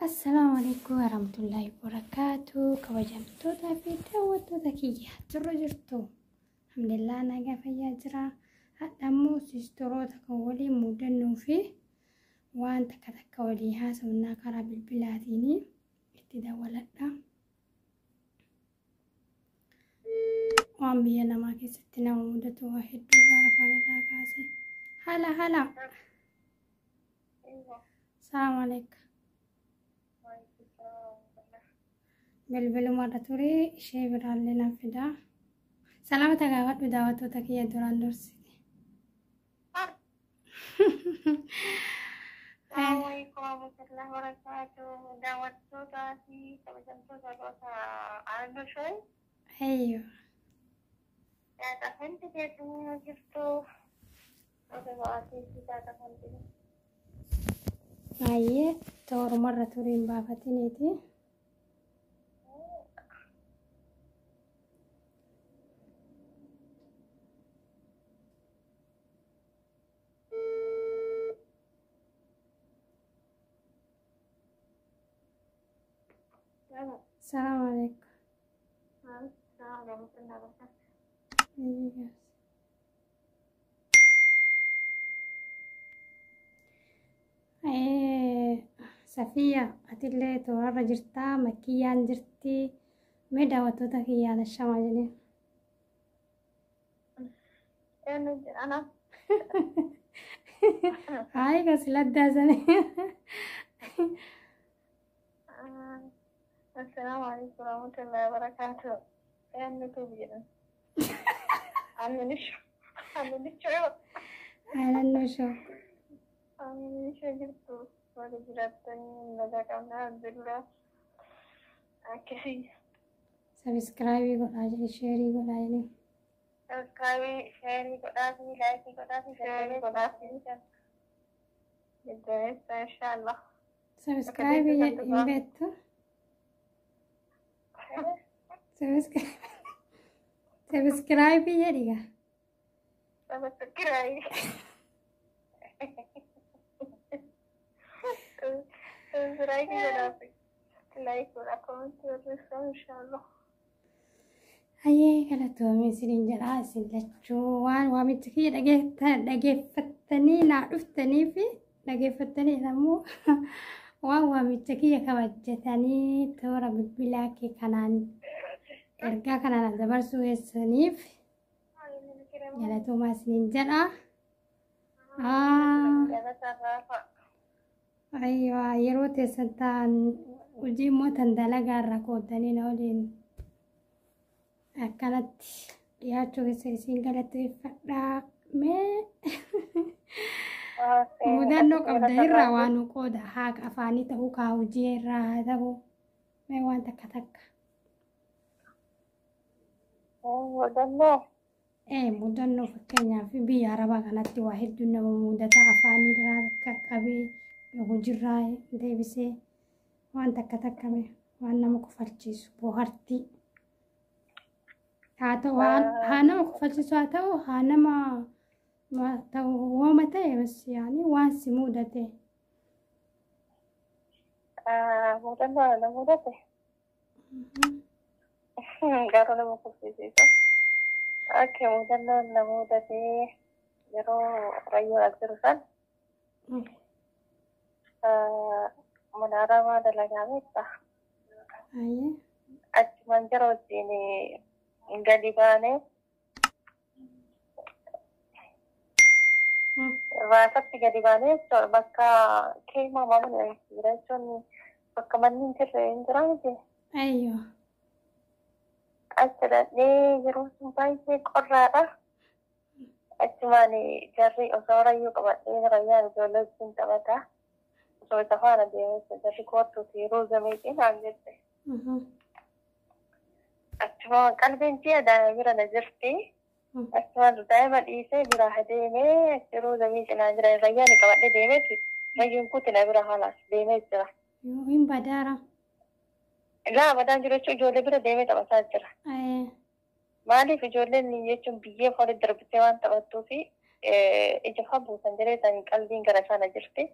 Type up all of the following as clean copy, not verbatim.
السلام عليكم ورحمة الله وبركاته. كوجمتوتا في توتوتا كيا ترجرتو الحمد لله أنا قافية جرا هدامو سيستروتا كولي مودنو فيه وانت كتك ولي هاسا وناكرا بالبلاديني اتدا ولدا وان بينا ماكي ستنا ومودتو واحد دولا فانا كاسي هلا هلا. السلام عليكم. بلبل مرة توري شيء برالنا فدا سلامة قاعد بدعوة تكية دوران درسي. السلام عليكم ورحمة الله وبركاته. دعوة صوتي كمجم صوت عنده شوي. أيوه. يا تفنتي كده جبتو. هذا وقتي كده تفنتي. أيه تور مرة تورين بافتني تي. السلام عليكم. السلام ورحمة الله وبركاته. أيوه. أيه سفية أتلي تورا جرتا مكيان جرتي مدعوة تكية على الشمالين. أنا هاي كسلت دازني. السلام عليكم ورحمة الله وبركاته. أنا كبيرة. أنا نشو. على النشو. أنا نشو جبتو. ولا جرتني لذاك أنا بالله. أكيد. سبسكرايب يقول عجل شير يقول عجل. سبسكرايب شير قداسي لايك قداسي شير قداسي بالدرس إن شاء الله. سبسكرايب يبيتو. سبسكرايب يريا. سبسكرايب. سبسكرايب قداسي لايك والأكونت والرسالة إن شاء الله. هاي كلا تومي سرين جراس لجوان وامتكي لقيفتني نعرفتني في لقيفتني لمو وامتكي كوجتني تورا بالبلاكي كنان إرجع كنان دبرسو السنيف يلا توما سرين جرا أيوة يروتي سنتان وجي موتن دلقا ركودني نولين أكلت يا توي سيسين قالت فدا ما مودانو قبضي روانو قودا هاك أفاني تهو كاوجي هذا هو ما وانت كتك ودنا مودانو فكنيا في بي عربا كانت واحد دون مودة أفاني راك كابي يهوجي راي ديبسي وانت كتك مي وانا مكفرتشي بوهرتي هاتو هانا مكفلتشو هاتو هانا ما هو متى بس يعني واسي مودته ودنا نمودته قالوا لما كنت أوكي ودنا نمودته يرو ريو أكثر منارة ما دلقامي صح أيه أجمل جروتيني قلباني واسطي قلباني بكا كيما ما من الانسيريشن بكا من ننتر إنجرامي أيوه أجلني يروسن بايسي قرارة أجماني جري أصورا يقبطين ريان جولوز سنتبتا سوى تفانا ديوس جري كورتو في روزا ميتين عن جدي أجمع قلبين فيها دائما نجرتي أجمع دائما إيسي برا هديمي روزا ميتين عن جري رياني قبطي ديمي ريان كوتنا برا خلاص ديمي جرا يوين بدارة لا بدان جرو شو جولي برا ديمي تبسات جرا أيه مالي في جولي اللي يجون بيه فوري دربتي وان تبطو في ija fabu sandere tan qalbiin gara sana jirti.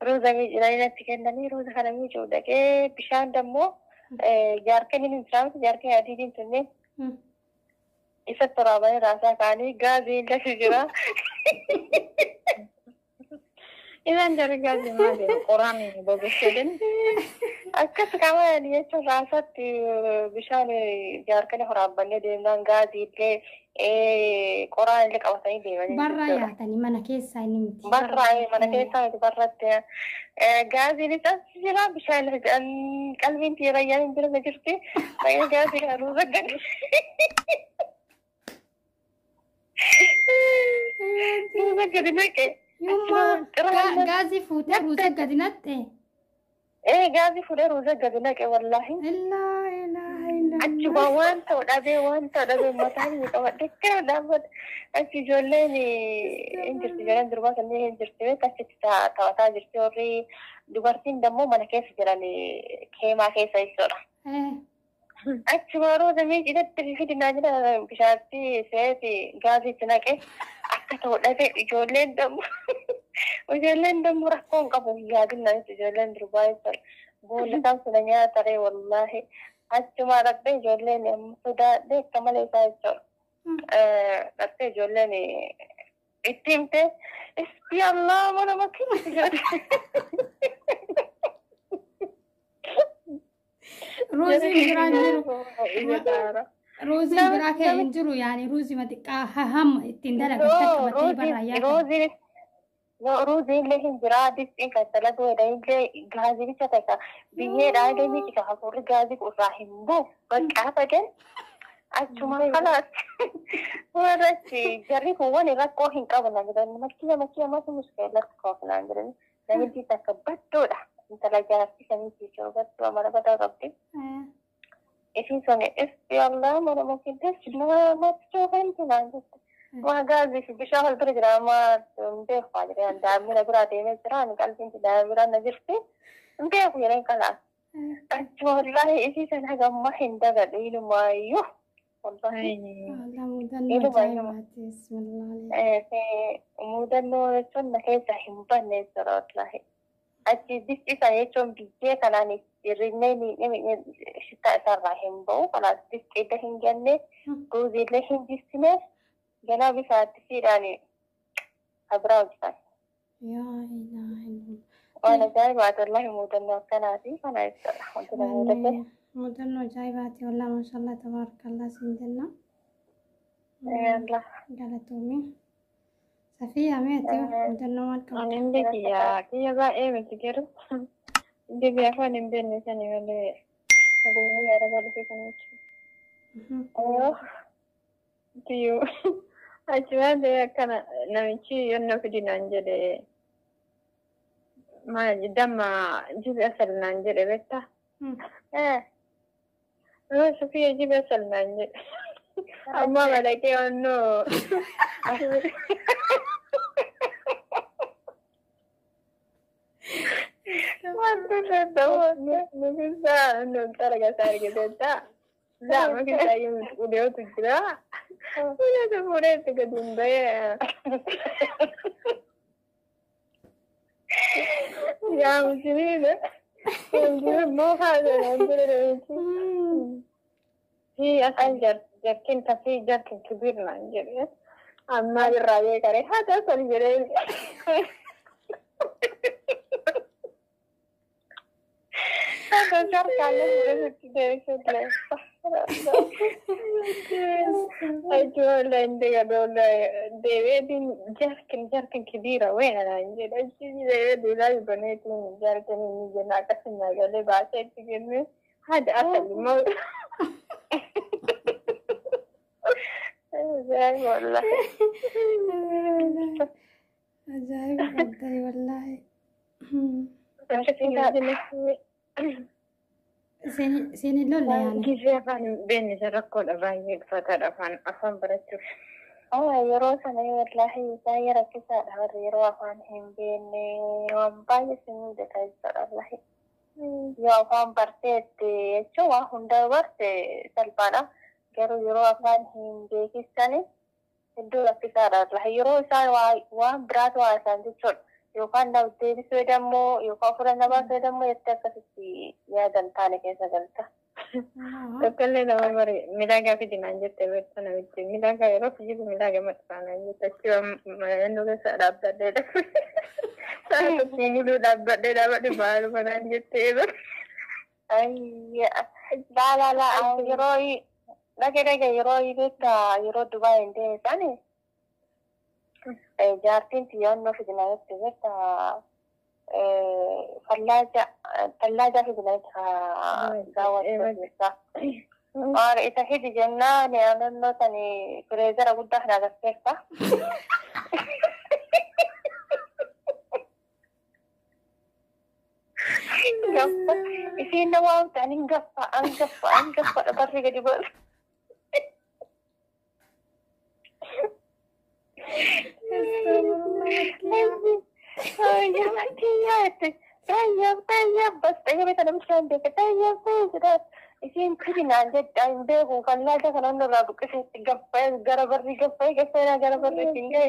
Roza miidhagina tikennanii roza kana miidhuu dhaqee bishaan dammoo jaarkanii ni jiraatu jaarkanii adiitiin tunne isa toraabanii raasaa kaanii gaazii lafi jira. Isan jari gaazii maali qoraan bobeessedin akkas qaban jechuun raasatti bishaan jaarkanii horaabbannee deemnaan gaazii illee qoraan illee qabatanii deemanii barra yaatanii mana keessaa inni miti barra mana keessaa miti barratti gaazii isas jira bishaan qalbiin tiirayyaan hin jirre jirti baay'ee gaazii garuu zaggani zaggani naqe gaazii fuutee ruusa gadi naqxe gaazii fuudhee ruusa gadi naqe wallaahi achuma waan ta'u dhabee mataan ni qabadhe kana dhaabbata achi ijoolleen hin jirti ijoolleen durbaa kanneen hin jirti achitti taphataa jirti warri dubartiin dammoo mana keessa jiran keemaa keessa jechuudha. Achuma rooza miidhagatti fidinaa jira bishaatti seeti gaaziitti naqe akka ta'u dhabee ijoolleen dammoo rakkoo hin qabu yaadinnanis ijoolleen durbaa jechuudha boolla isaan suna nyaataree wallaahi. Achuma dhaqxee ijoolleen sodaadhee akka malee isaa jechuudha. Dhaqxee ijoolleen itti himtee isbii Allah mana makkii Rozi biraan jiru. Rozi biraa kee hin jiru yaani rozi matiqqaa hamma ittiin dalagatta qabatee barraa yaata. Rozi illee hin jira distiin kan dalagoo illee gaazii bicha ta'e biyyeedhaa illee miidhisa hafuurri gaazii irraa hin bu'u baqqaa fagen achuma kalaas warrachi jarri kun waan rakkoo hin qabu na jedhan makkii ammas muskeellatti koofnaan jedhan namichi takka baddoodha intala jaarsi samiitii jiru baddoo mara badaa qabdi. Isin sana isbii Allah mana makkii namatti coofamti naan jette. Wah gaazii fi bishaan wal bira jira amma beeku jiran daa'imni biraa deemee jira ani qalbiin daa'imni biraa na jirti beeku jedheen kalaas. Achuma wallaahi isii sana gamma hin dagadhu ilumaayyuu. Mudannoo jechuun na keessa hin banne jira wallaahi. Achi disisa jechuun biyyee kanaan hirrinnee shitaa isaarraa hin ba'u kalaas disqeedda hin jenne ruuziillee hin jissine. Jangan bisa disiran abra ujisan. Ya ilah. Wana jai baatullah mudan waktu nasi kana itu. Mudan jai baati wallah mashallah tabarakallah sinjana. Allah. Galatumi. Safiya meetu mudan wan kam. Anin dia kiya ba metikiru. Dia biasa nimben ni sani wale. Aku ni ada kalau kita ni. Oh. Tiyo. Achuma de kana namichi yonno fidinaan jedhe maali damma jibi asal naan jedhe betta. Sofiya jibi asal naan jedhe amma malakee yonno wanto dadhabu nufisaa nuntalaga saargitetta lama kisaayyuu udeetu jira. Udah semua itu gedung daya. Yang sini deh, yang sini mau ada nanti deh. Iya anjar, jakin tapi jakin kebir anjar ya. Amma diraya kare, ada sorry jadi. Ada jar kalian udah dari sudah. Ayo lende gado deve din jarkin kibira wena nanje da shi deve dulai bane tun jarkin ni jana kasan na gale ba sai tiginne hada asali mo zai wallahi ajaib wallahi wallahi sini lolla yani gize fan ben jarakko da bayi fata da fan afan baratu yero sana wallahi sai rakisa da har yero afan himbene wan bayi sinu da kai wallahi yo afan partete chowa hunda warte salpana gero yero afan himbe kisane iddoo rakkisaadha. Yeroo isaan waan biraatu haasawan jechuudha. Yookaan deebisuu fayyadamoo yookaan fudhannaa fayyadamoo jettee akkasitti yaadan taane keessa galta. Tokkollee nama bari midhagaa fidinaan jettee beektu namichi midhagaa yeroo fijibu midhagaa maxxanaan jette achi naannoo keessa dhaabbadheedha. Sa'a tokko muluu dhaabbadhee baalu manaan jettee yeroo dhage yeroo beekta yeroo Dubaay hin deebisan jaartiin xiyyaannoo fidinaa jettee beekta tallaaja fidinaa gaawwachiisa. Waan isa hidi jennaan naannoo sani fireezara guddaa kan agarsiisa. Isiin nama waamte ani angaffa barri gadi godhu. Isiin fidinaan jedhaa hin beeku fallaaja kanaan irraa buqqiseetti gaffee gara barri gaffee gara barri ittiin ga'e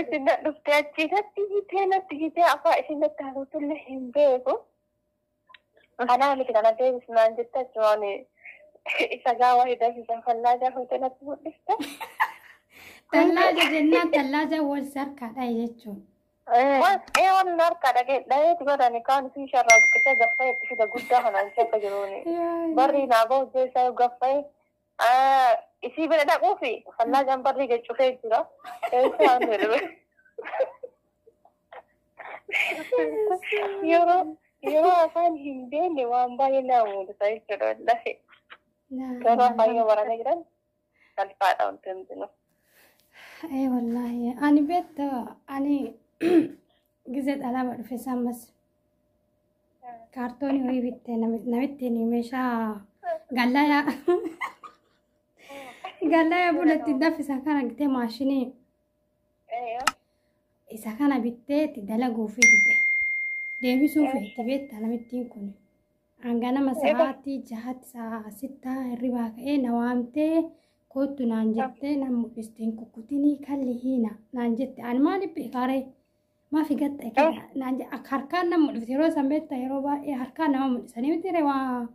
isin dhuftee achiisatti gitee afaa isin natti haguutullee hin beeku. Kanaa miti kana deebisnaan jetta jechuun isa gaawaa hidhasiisan fallaaja fuutee natti mul'ista. Tallaaja jennaan tallaaja wal sarkaadha jechuun. Waan harkaadha dhaheeti godhani kaan fi sharraa buqqisee gaffee itti fida guddaa kanaan akka jiruuni. Barri naa bahu jeessaa gaffee isii bira dhaquu fi fallaajaan barri gad-cufee jira. Yeroo afaan hin beekne waan baay'ee nama mul'isa jechuudha lafe. Garuu afaan yoo baratanii jiran salphaadha wanti hundinuu. Wallaahi ani beekta ani ጊዜ ጠላባ dhufe sammas kaartoonii horii bittee namittiin meeshaa gallaya bulatti daffisa kana gitee maashinii isa kana bittee itti dalaguu fi deebisuu feetti beekta namittiin kun hanga nama sa'aatii 6 hirribaa ka'ee na waamtee kootu naan jettee nan mul'isteen kukkutinii kalli hiina naan jette ani maaliif beekaaree maafi gatta naan harkaan nama mul'ifte yeroo san beekta yeroo baay'ee harkaan nama mul'isanii miti waa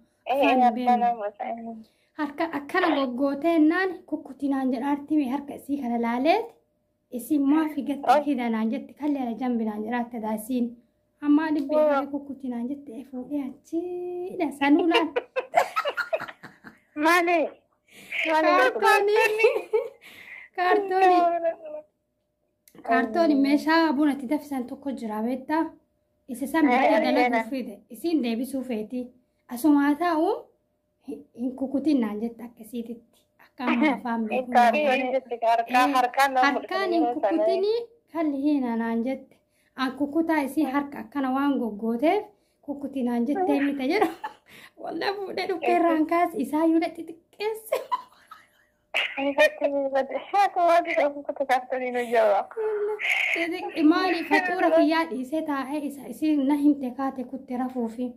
harka akkana goggootee naan kukkuti naan jedhaartii harka isii kana laaleet isiin maafi gatta hida naan jette kalli ala jambi naan jedhaatte daasiin ammaa dhibbi eegalee kukkuti naan jette fuudhee achiidha sanuu laan Maali? Kaartooni meeshaa buna itti danfisan tokko jira beektaa isa san bittee dalaguu fide isiin deebisuu feeti asumaa ta'u hin kukkutin naan jette akkasiititti akkaan afaan beeku harkaan hin kukkutinii kalli hiina naan jette an kukkutaa isii harka akkana waan goggooteef kukkuti naan jettee mita jedhu walaa fuudhee dhukkee irraan kaas isaa yoo xixiqqeesse. Maali faxuura kiyyaa dhiisee taa'ee isiin na himte kaate kutte rafuufi.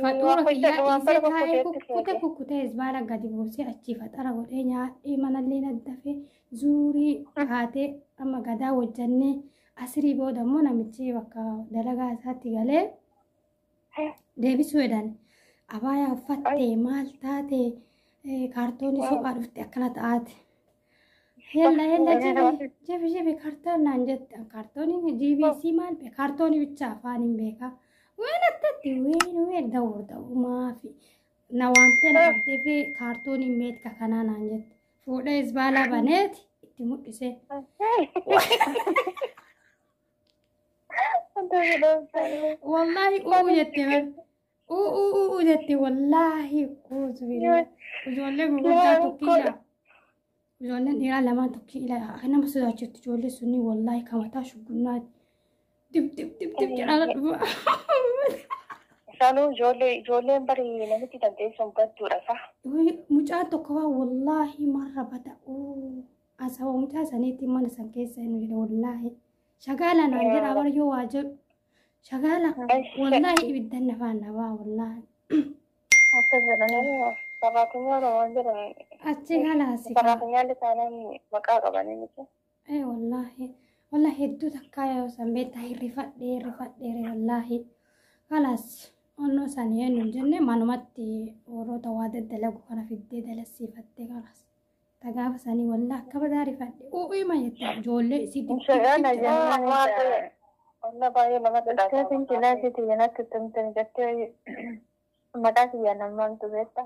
Faxuura kiyyaa dhiisee taa'ee kukkutee isbaala gadi buusee achii faxara godhee nyaadhee manallee naddafee zuurii kaatee amma gadaa hojjannee asirii booda immoo namichi bakka dalagaa isaatti galee deebisuu jedhan abaayaa uffattee maal taate kaartoonii suphaa dhufte akkana ta'aate. Yalla jabi kaartoon naan jette kaartooniin GBC maal be kaartoonii bicha afaan hin beeka waan attatti ween dawuu maafi na waamtee na qabdee fi kaartooniin meetka kanaa naan jette fuudhee isbaalaa baneeti itti mul'ise. Wallahi jette wallahi ijoollee gurguddaa tokkiidha. Ijoolleen dhiiraa lamaan tokkiidha. Akka nama sodaachistu ijoollee sunni wallahi kamataa shuggunnaati. Dib jedhaa dhufa. Isaanuu ijoolleen bari namitti dandeessuun badduudha isaa. Mucaan tokko waan wallahi marra bada. Asaba mucaa saniitti mana san keessa hin jedhe wallahi. Shagaala naan jedhaa bara yoo waa jedhu. Shagaala wallahi ibiddan nafaan nabaa wallahi. Sarraafimyaa namoonni jiran achi kalaasi sarraafimyaalli isaanii maqaa qabanii miti. wallahi hedduu takkaa yoo san beektaa hirrifadhee wallahi kalaas onnoo sanii eenyu jenne manumatti warroota waa daddalagu kana fiddee dalassiifattee kalaas tagaafa sanii wallahi akka badaa rifadhe uuma jette ijoollee isii Shagana jennaan Onna baay'ee namatti dhagaa. Iskaatiin kilaasiiti jenatti tumtan jettee mataa kiyya namaan beekta.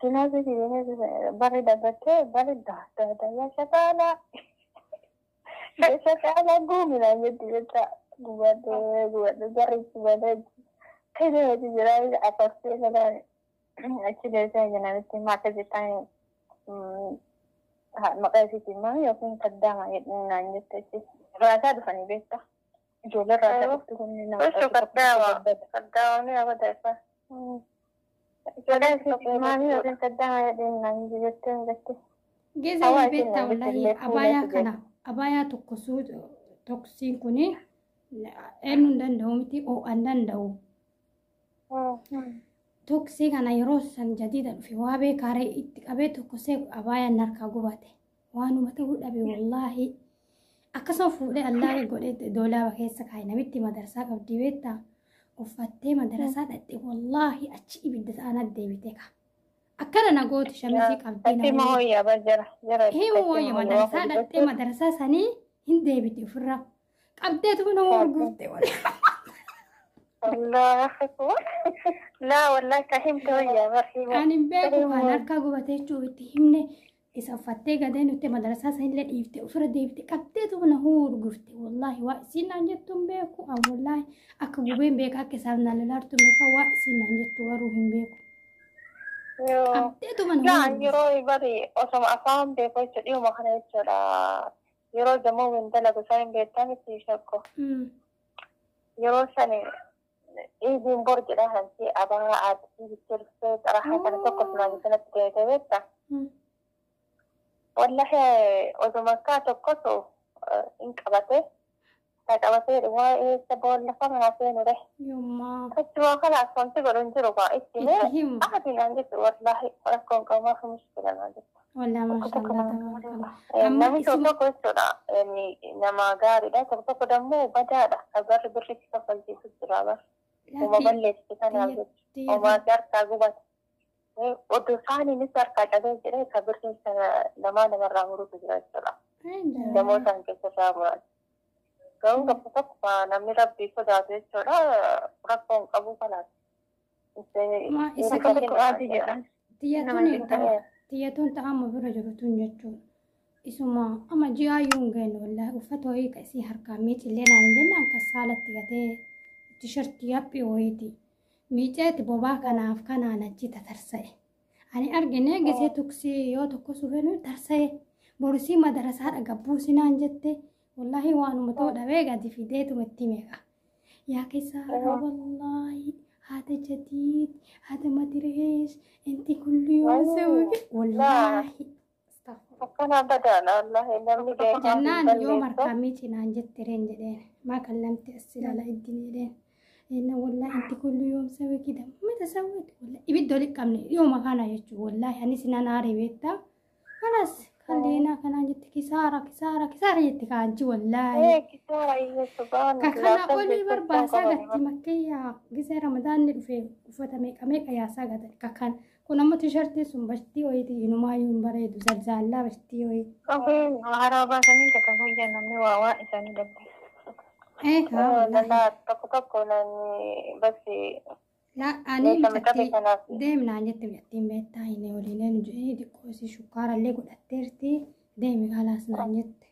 Kilaasiiti jenatti bari dabattee bari daaddaa yaa shakaala. Yaa shakaala guumina jetti jecha gubadde barreessi badee ta'ee hojii jiraa afarsee galaan achi deesee jenanitti maata jettaan maqaa isiitii maa yookiin kaddaama naan jette raasaa dhufanii beekta. Ijoollee raasaa dhuftu kunni nama Gosa kaddaawanii abada isa. Ijoollee isiitii maamii yookiin kaddaama jedheen naan jettee jettee. geessa beektaa wallahi abaayaa kana abaayaa tokkosiin kuni eenyu hin danda'u miti oo'an danda'u. Toksii kana yeroo san jadiida dhufe waa beekaaree itti qabee tokkosee abaayaan harkaa gubate waanuma ta'uu dhabe wallaahi akkasuma fuudhee allaa godhee doolaaba keessa kaa'e namitti madarsaa qabdii beektaa uffattee madarsaa dhaqxe wallaahi achi ibidda ta'an deebite ka akkana nagooti shamisii qabdii Ati moo yaa bajjara jara. wayya madarsaa dhaqxee madarsaa sanii hin deebite ofirraa qabdeetu nama urguutte الله أكبر لا والله كهمت ويا مرحبا ani beeku kan harka gubatee jechuutti himne isa uffattee gadeen nutti madarsaa san illee dhiifte ofirra deebite qabdeetu na urgufte wallaahi waa isinaan jettuun beeku an wallaahi akka gubeen beeka akka isaaf na lolaartu beeka waa isinaan jettu garuu hin beeku qabdeetu mana لا يروي بدي أصلا أفهم بيكوي تديو ما كان يتشرا يروي جمو من دلك وسايم بيتامي تيشكو يروي سني إيدين برج لها أنتي أبغى أعطي بالتلفزيون راح أنا تقص من سنة تيتا والله أذا كان تقصو إنك بته تقبته رواية تقول لك ما فين رح yommaa كتبوا خلاص كنت قرن جروبا إستنى ittihim أحد عندك والله أكون كمان في مشكلة عندك wallah maasha allah tabarakallah namni tokko jechuudha nama gaariidha tokko tokko dammoo badaadha agarri birritti kaffalchiisu jira bar uma balleessi kanaaf jechuudha uma harkaa gubate oduu isaaniinis harkaa cabee jedhee ka birri namarraa murutu jira jechuudha namoo isaan keessarraa muran garuu tokko tokko namni rabbii sodaatu jechuudha rakkoon qabu kanaaf isa Qaqqabaati jedhan. Tiyyatuun ta'ama bira jirutuun jechuudha. Isuma ama ji'aayyuu hin geenye wallahi uffata wayii ka isii harkaa miicillee naan jenne akka saalatti gatee tishertii haphii wayiiti. Miiceeti bobaa kanaaf kanaan achi tatarsa'e. Ani argine gisee tuksii yoo tokko sufenu tarsa'e borisii madarasaadha gabbuusi naan jette wallahi waanuma ta'uu dhabee gadi fideetuma itti meeqa. Yaa keessaa wallahi. هذا جديد هذا ما ادري ايش انت كل يوم تسوي والله أنا بدأنا والله نمني جنان يوم ارقاميتي نان جترين جدين ما كلمت السلا لا الدنيا إنه والله انت كل يوم سوي كده متى سويت والله يبدو لك كمني يوم كان يجوا والله أنا سنا ناري بيتا خلاص خلينا كان جت كسارة جت كانتي والله كسارة إيه سبحان كان أقولي بربا ساقتي مكية جزء رمضان نفي وفتا ميكا يا ساقت كان كنا ما تشرتي سن بشتي ويتي إنه ما يوم بريد زلزال لا بشتي وي Oke, harapan sani kata hujan namni wawa isani dabbe. لا تقطق ناني بس لا أنا ليس متأتي مكبسنا دايما عجبت بيتين بيتا هنا ولينين جهيد كوسي شكارا اللي قد أترتي دايما خلاص نعجبت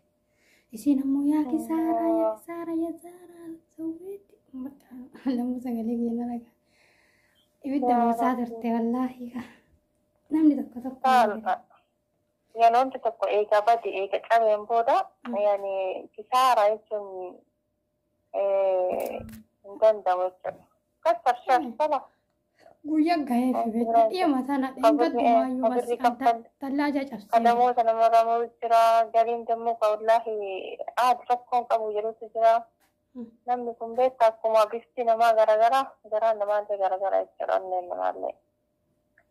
يسين همو يا كسارة يا زارة سويتي لما سأقلق ينا لك يبدأ مسادرتي والله نمني دكتك يعني أنت تقول إيه بدي إيه كم بودا يعني كسارة يسون عندنا وجه كسر شر صلاة guyyaa gahee fi beektaa dhiyama sana dheengaddumayyuu bas tallaaja cabsee قدموت أنا مرة موجرة قالين دموك والله عاد ركون قبو جلوس جرا نمني كم بيتا كما بيستينا ما غرا غرا غرا نما انت غرا غرا يسران نمالي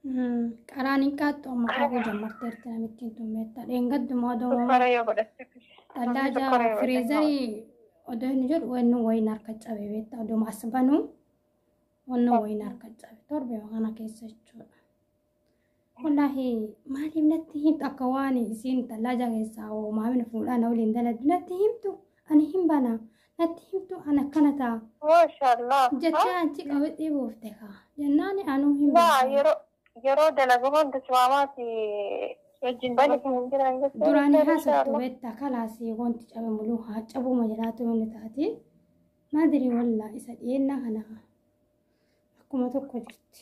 قراني كاتو ما حاجة جمرت ارتنا متين توميتا لين قد ما دو سكر يا بدك تلاجة فريزري ودو نجد وينو وينار كتشابي بيتا ودو معصبانو ونو وينار كتشابي توربي وانا كيسا جود والله ما لي منتهم تقواني سين تلاجة كيسا وما من فلان ولين دلد نتهمتو أنا هم بنا نتهمتو أنا كنتا ما شاء الله جتا أنتي قوت إيه بوفتها جناني أنا هم لا يرو دلقون تسواماتي بني durani haasoftu betta kalaasi wanti cabe muluu haa cabuu majalaatu inni taate maadiri walla isa dhiyeennaa kana akkuma tokko jirti.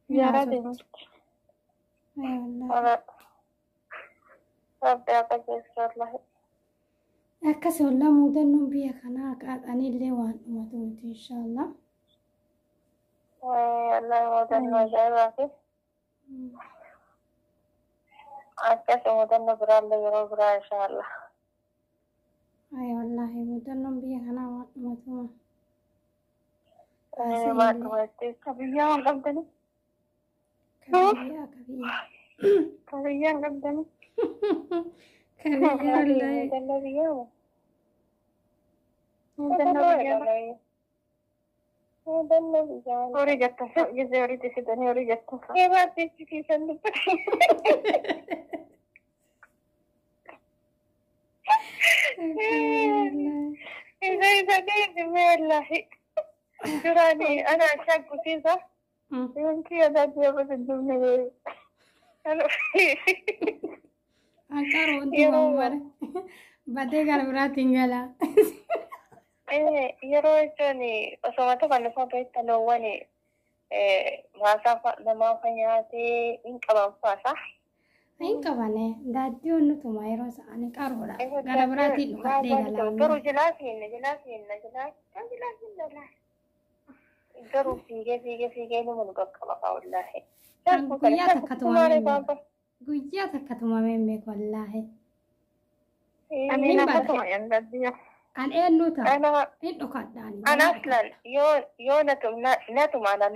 Yaaraa deemti. Rabbi akka keessa wallahi. Akkas walla muudannoon biyya kanaa qaaqanillee waan dhumatu miti inshaallah. Wallahi muudannoo ajaa'ibaati. Akkas muudannoo biraallee yeroo biraa inshaallah. Wallahi muudannoon biyya kanaa waan dhumatu. Kabiyyaa waan qabdani. Kabiyyaa. Kabiyyaa qabdani. Kabiyyaa wallahi. Muudannoo biyyaa. Horii gattasa gisee horii tisitanii horii gattasa. Eebaatti ichisiisan dubbate. Isa deemee wallahi. Duraanii ana shaggusiisa. Yookiin yaada deemata dubbee. Anqara wanti mamare. Badee gara biraatiin gala. Yeroo jechuun osoo kan lafa beektan loowwan maasaa namaa nyaatee hin qaban faasa. Hin qabane daadhii onnutuma yeroo isaanii qaroodha. Gara biraatiin dhufadhee galaa. Garuu jilaa finna. Garuu fiigee nama nu qaqqaba wallaahi. Guyyaa takka tumameen beeku wallaahi. Ani nafatuma yan daddiya. An eenyuta hin dhokadhaan. Anaslan yoo natuma na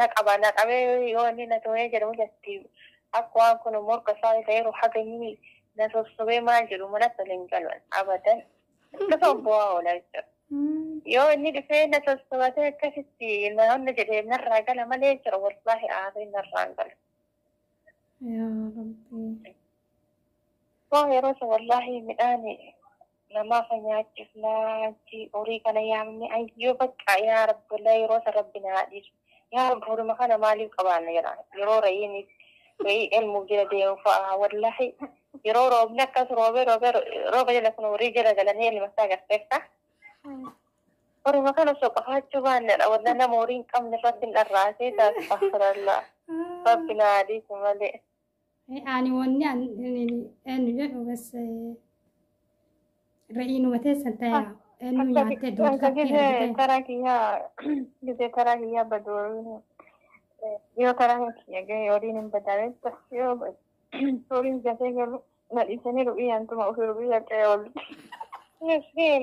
qabee yoo inni na tumee jedhamu jetti akka waan kun morka isaa ta'eeru haga inni na sossobee maal jedhu mana saliin galan abadan akkasuma bu'aa oola jechuudha. Yoo inni dhufee na sossobatee akkasitti na hunda jedhee narraa gala malee jira wallaahi aaree narraa gala. Waan yeroo isa wallaahi midhaani. Nama nyaachis naachi horii kana yaamne ayyoo bakka yaa rabbi la yeroo isa rabbi na haadhisu yaa rabbi horima kana maaliif qabaanna jedhaan yeroo rayiin ilmuuf jira deemu fa'a wallahi yeroo roobni akkas rooba jala kun horii jala galanii ilma isaa agarsiisa. Horima kana osoo qabaachuu baannedha walla nama horii hin qabne irratti hin dharraasee taasifamalla rabbi na haadhisu malee. Ani wanni eenyu jedhu bas Ra'inu matee santaya enu nyaate doota gisee taraa kiyyaa baduu yoo taraa kiyya gahee horiin hin badaanetti yoo horiin gatee galu nadhiisanii rubiyyaan tuma ofii rubiyyaa qe'ee oolu.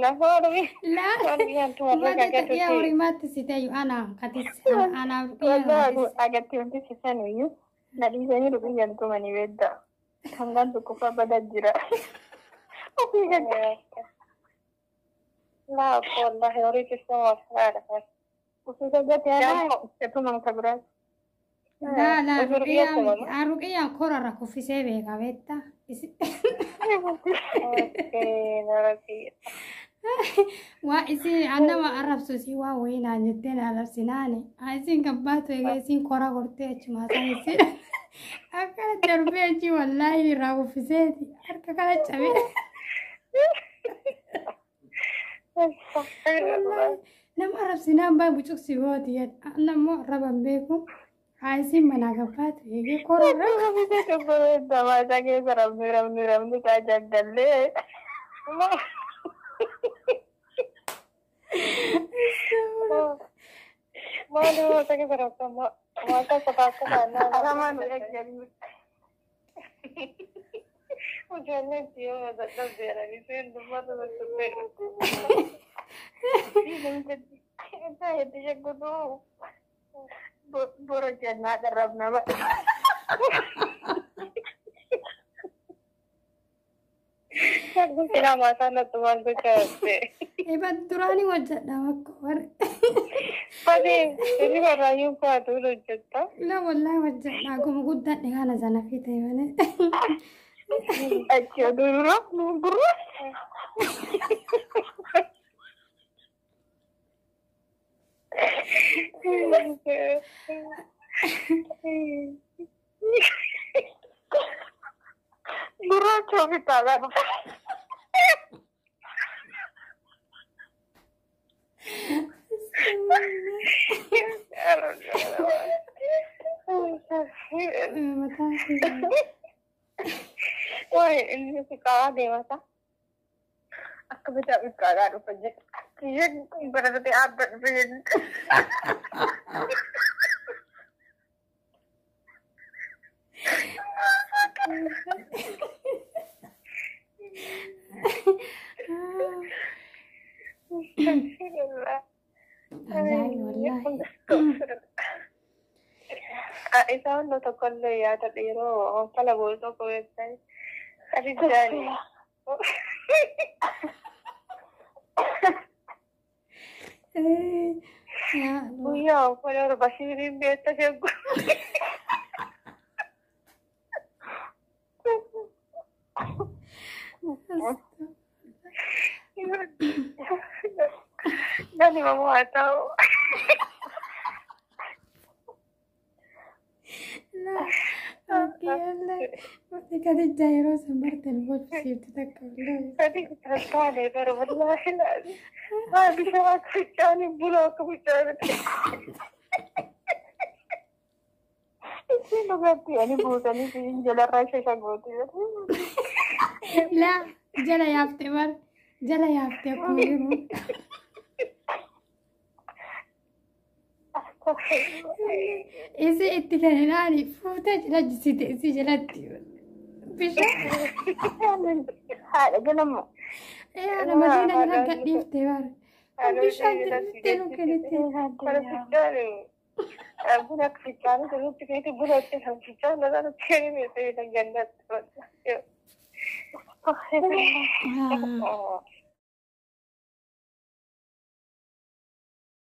Lafa rubiyyaan tuma irra gaggeessu. Yaa horimaatti siteeyu ana katis ana agatti wanti sisan iyyuu nadhiisanii rubiyyaan tuma ni beedda. Hangaan tokko fa'aa badaa jira. لا والله أريد السماء والسعادة وفي ذلك أنا أتمنى كبرات لا رقية كورة ركو في سبيل كابيتا وإسي أنا ما أعرف سوسي وين عندنا على سناني عايزين كباتو يجيسين كورة قرتي ما سايسين أكاد تربيتي والله راو في سيدي أركا كلا تشابي لما أعرف سنان باي بوشوك سيواتي أنا ما أعرف بيكم عايزين مناقبات يجي كورة ربي كبرت دما تاكي رمني كاجاك دلي ما له تاكي برا ما تاكي أنا ما نرجع وجنة يوم هذا تبدينا بيصير دمار بالسبب. إذا يدي يقولوا برجعنا دربنا. Kina masa na tuwan ko kasi. Iba durani wajah dah aku. Pade, ini barayu ko atulo jutta. La wallahi wajah dah aku menguddat dengan azana kita ini. Acha dulu, dulu. Dulu coba tahu. Wah, ini suka deh masa. Aku bisa bicara apa aja. Iya, berarti apa sih? Isa no to kollo ya ta dero kala bo to ko website ari jani Ya, buya ko basirin beta sego Nani mau tahu لا اوكي يلا وديك هذه الجايرة سمرت الموت في تتكلم هذيك تهتاني ترى والله لازم ما بشوك في الثاني بلوك بشوك شنو قلتي يعني بوتني في جل الراشة شغوتي لا جلا يافتي مر جلا يافتي أقول إذا اتكلمني فوتة جلا جسيت إذا جلتي بيش هذا جنمو إيه أنا مدينة جلا قد يفتي مر بيش تلو كنتي budak fikir dulu pikir itu budak yang fikir lalu ciri itu yang ganda